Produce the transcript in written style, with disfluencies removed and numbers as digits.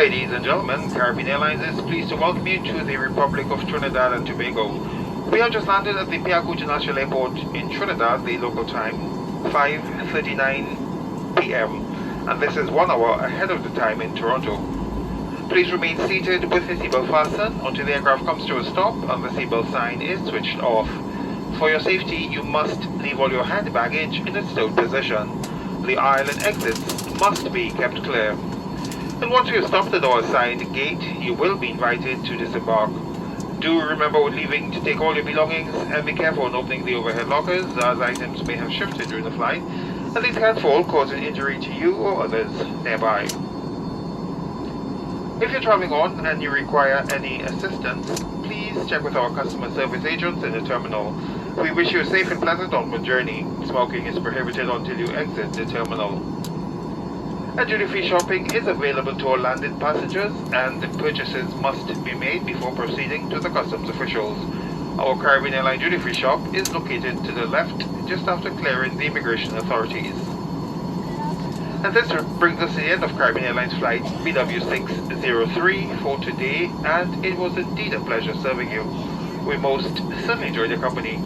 Ladies and gentlemen, Caribbean Airlines is pleased to welcome you to the Republic of Trinidad and Tobago. We have just landed at the Piarco International Airport in Trinidad, the local time, 5:39 p.m. and this is 1 hour ahead of the time in Toronto. Please remain seated with the seatbelt fastened until the aircraft comes to a stop and the seatbelt sign is switched off. For your safety, you must leave all your hand baggage in its stowed position. The aisle and exits must be kept clear. And once you have stopped at the outside gate, you will be invited to disembark. Do remember when leaving to take all your belongings and be careful when opening the overhead lockers, as items may have shifted during the flight and these can fall, causing injury to you or others nearby. If you're traveling on and you require any assistance, please check with our customer service agents in the terminal. We wish you a safe and pleasant onward journey. Smoking is prohibited until you exit the terminal. And duty-free shopping is available to all landed passengers, and purchases must be made before proceeding to the customs officials. Our Caribbean Airline duty-free shop is located to the left, just after clearing the immigration authorities. And this brings us to the end of Caribbean Airlines flight BW603 for today, and it was indeed a pleasure serving you. We most certainly enjoyed your company.